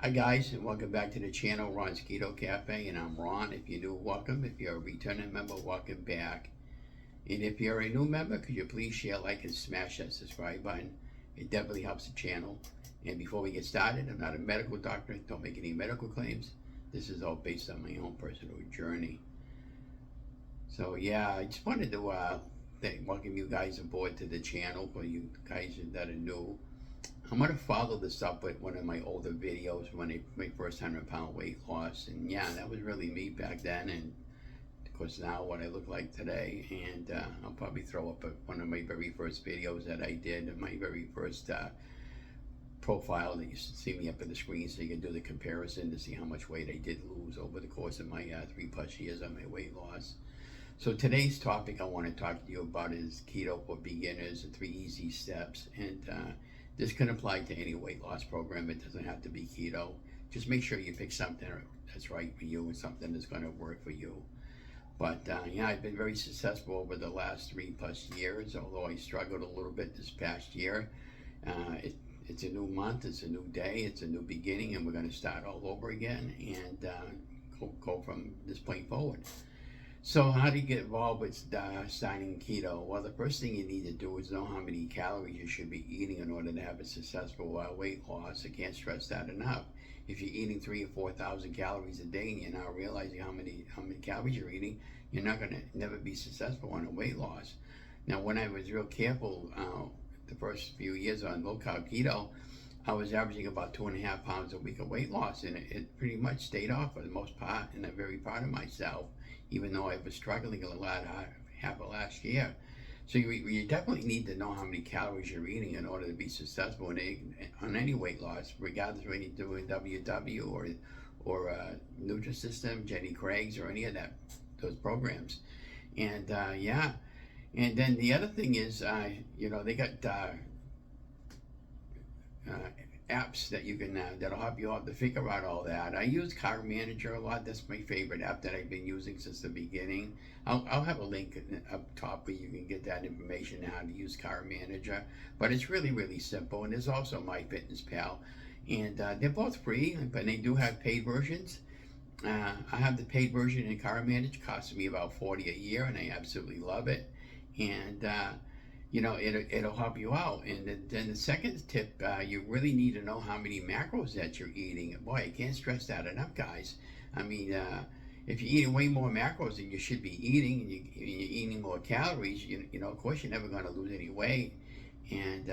Hi guys, and welcome back to the channel, Ron's Keto Cafe, and I'm Ron. If you're new, welcome. If you're a returning member, welcome back. And if you're a new member, could you please share, like, and smash that subscribe button? It definitely helps the channel. And before we get started, I'm not a medical doctor, don't make any medical claims. This is all based on my own personal journey. So yeah, I just wanted to welcome you guys aboard to the channel. For you guys that are new, I'm going to follow this up with one of my older videos when my first 100-pound weight loss. And yeah, that was really me back then. And of course now what I look like today. And I'll probably throw up one of my very first videos that I did, my very first profile that you see me up on the screen, so you can do the comparison to see how much weight I did lose over the course of my 3+ years on my weight loss. So today's topic I want to talk to you about is keto for beginners and 3 easy steps. And this can apply to any weight loss program. It doesn't have to be keto. Just make sure you pick something that's right for you and something that's going to work for you. But yeah, I've been very successful over the last 3+ years, although I struggled a little bit this past year. It's a new month, it's a new day, it's a new beginning, and we're going to start all over again and go from this point forward. So how do you get involved with starting keto? Well, the first thing you need to do is know how many calories you should be eating in order to have a successful weight loss. I can't stress that enough. If you're eating 3,000 or 4,000 calories a day and you're not realizing how many calories you're eating, you're not going to never be successful on a weight loss. Now, when I was real careful the first few years on low-carb keto, I was averaging about 2.5 pounds a week of weight loss, and it pretty much stayed off for the most part, and I'm very proud of myself, even though I was struggling a lot half of last year. So you definitely need to know how many calories you're eating in order to be successful on any weight loss, regardless of whether you're doing WW or Nutrisystem, Jenny Craig's, or any of those programs. And yeah, and then the other thing is, they got apps that you can that'll help you out to figure out all that. I use Carb Manager a lot. That's my favorite app that I've been using since the beginning. I'll have a link up top where you can get that information on how to use Carb Manager. But it's really, really simple. And there's also MyFitnessPal. And they're both free, but they do have paid versions. I have the paid version in Carb Manager. It costs me about $40 a year, and I absolutely love it. And it'll help you out. And then the second tip, you really need to know how many macros that you're eating. Boy, I can't stress that enough, guys. I mean, if you're eating way more macros than you should be eating, and you're eating more calories, of course you're never going to lose any weight. And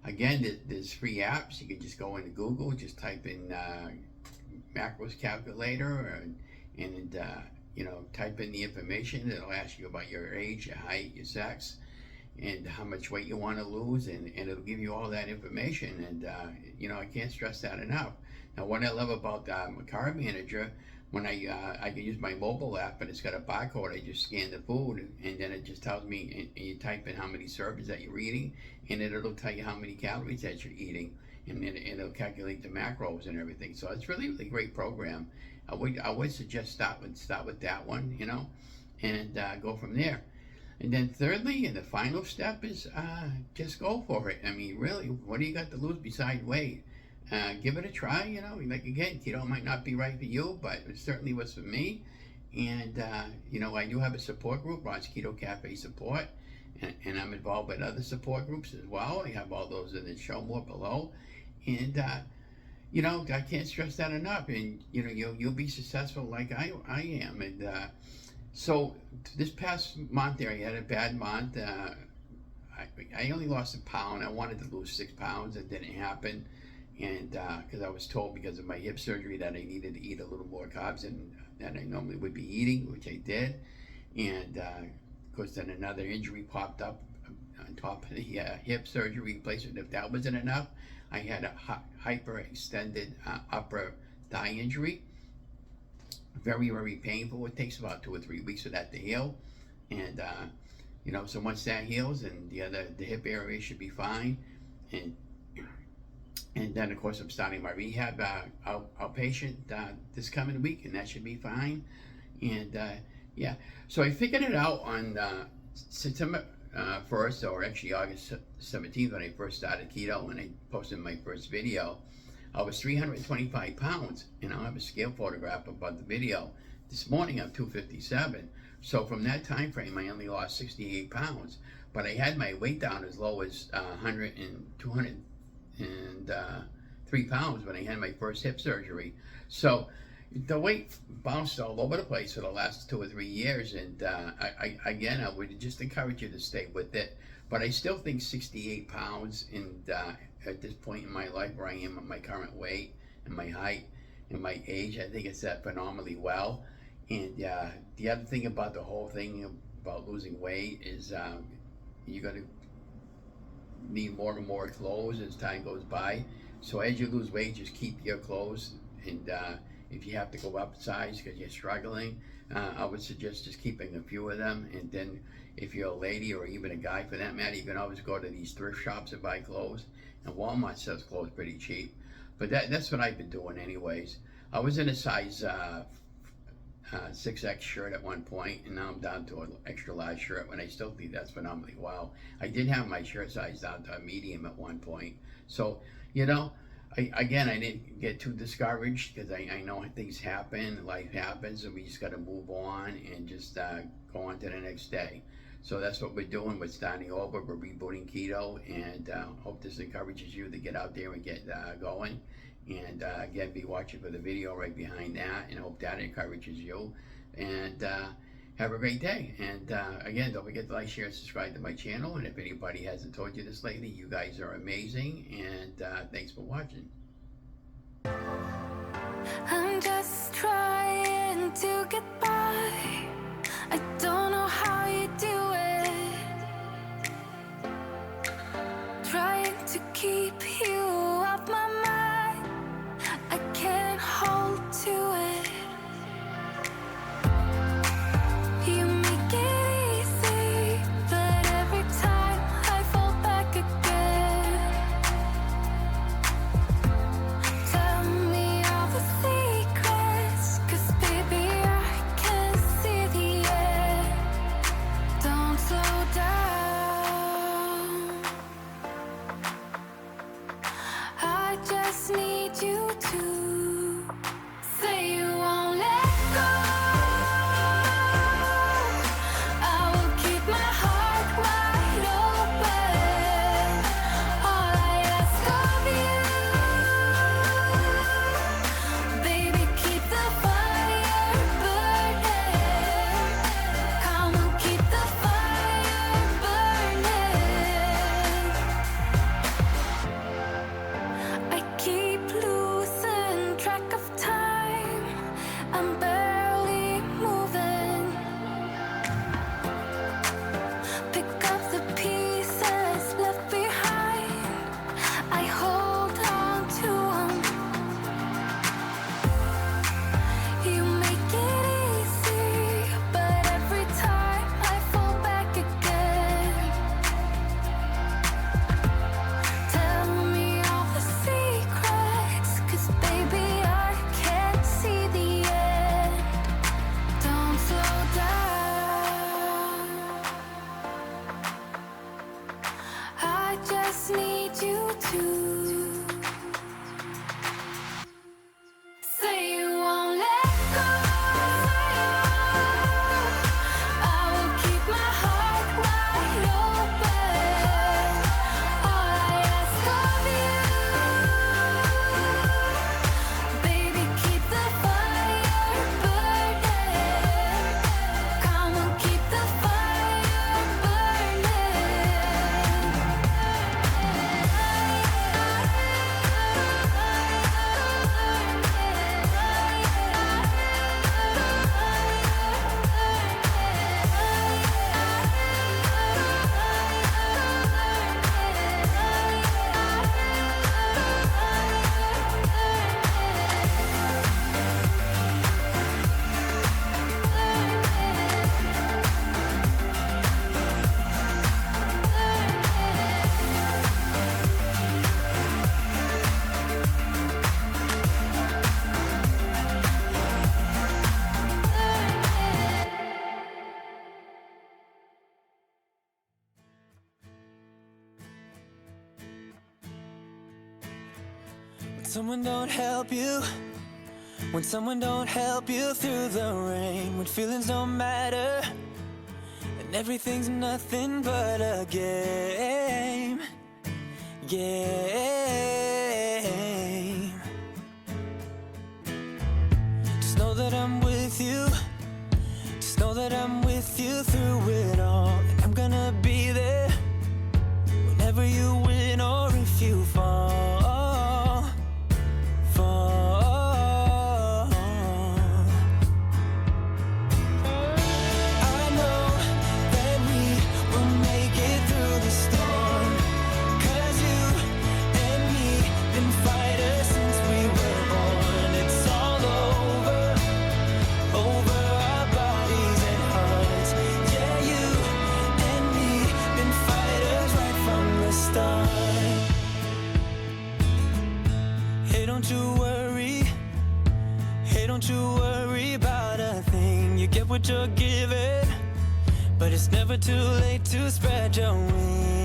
again, there's free apps. You can just go into Google, just type in macros calculator, and type in the information. It'll ask you about your age, your height, your sex, and how much weight you want to lose, and it'll give you all that information. And I can't stress that enough. Now, what I love about my Carb Manager, when I can use my mobile app, and it's got a barcode, I just scan the food, and then it just tells me, and you type in how many servings that you're eating, and it'll tell you how many calories that you're eating, and then it'll calculate the macros and everything. So it's really, really great program. I would suggest start with that one, and go from there. And then thirdly, and the final step is just go for it. I mean, really, what do you got to lose besides weight? Give it a try, Like, again, keto might not be right for you, but it certainly was for me. And, I do have a support group, Ron's Keto Cafe Support, and I'm involved with other support groups as well. I have all those in the show more below. And, I can't stress that enough. And, you'll be successful like I am. And, so this past month there, I had a bad month. I only lost 1 pound. I wanted to lose 6 pounds. It didn't happen. And because I was told because of my hip surgery that I needed to eat a little more carbs than I normally would be eating, which I did. And of course, then another injury popped up on top of the hip surgery replacement. If that wasn't enough, I had a hyperextended upper thigh injury. Very, very painful. It takes about 2 or 3 weeks for that to heal. And so once that heals, and the hip area should be fine. And then of course I'm starting my rehab outpatient this coming week, and that should be fine. And yeah, so I figured it out on September 1st, or actually August 17th, when I first started keto, when I posted my first video. I was 325 pounds, and I'll have a scale photograph about the video. This morning I'm 257. So from that time frame, I only lost 68 pounds. But I had my weight down as low as 203 pounds when I had my first hip surgery. So the weight bounced all over the place for the last 2 or 3 years, and I would just encourage you to stay with it. But I still think 68 pounds, and at this point in my life where I am at my current weight and my height and my age, I think it's that phenomenally well. And the other thing about the whole thing about losing weight is you're going to need more and more clothes as time goes by. So as you lose weight, just keep your clothes, and if you have to go up size because you're struggling, I would suggest just keeping a few of them. And then if you're a lady, or even a guy for that matter, you can always go to these thrift shops and buy clothes, and Walmart sells clothes pretty cheap. But that's what I've been doing anyways. I was in a size 6X shirt at one point, and now I'm down to an extra large shirt, when I still think that's phenomenally well. I did have my shirt size down to a medium at one point. So, you know, I didn't get too discouraged, because I know things happen, life happens, and we just got to move on and just go on to the next day. So that's what we're doing. We're starting over. We're rebooting keto, and hope this encourages you to get out there and get going. And again, be watching for the video right behind that, and hope that encourages you. And have a great day. And again, don't forget to like, share, and subscribe to my channel. And if anybody hasn't told you this lately, you guys are amazing. And thanks for watching. I'm just trying to get by. I don't know how you do it. Trying to keep you off my mind. I can't hold to it. You make it easy, but every time I fall back again. Tell me all the secrets, 'cause baby I can't see someone don't help you, when someone don't help you through the rain, when feelings don't matter and everything's nothing but a game. Just know that I'm with you. Just know that I'm with you through it all. And I'm gonna be there whenever you win or if you fall. What you're giving, but it's never too late to spread your wings.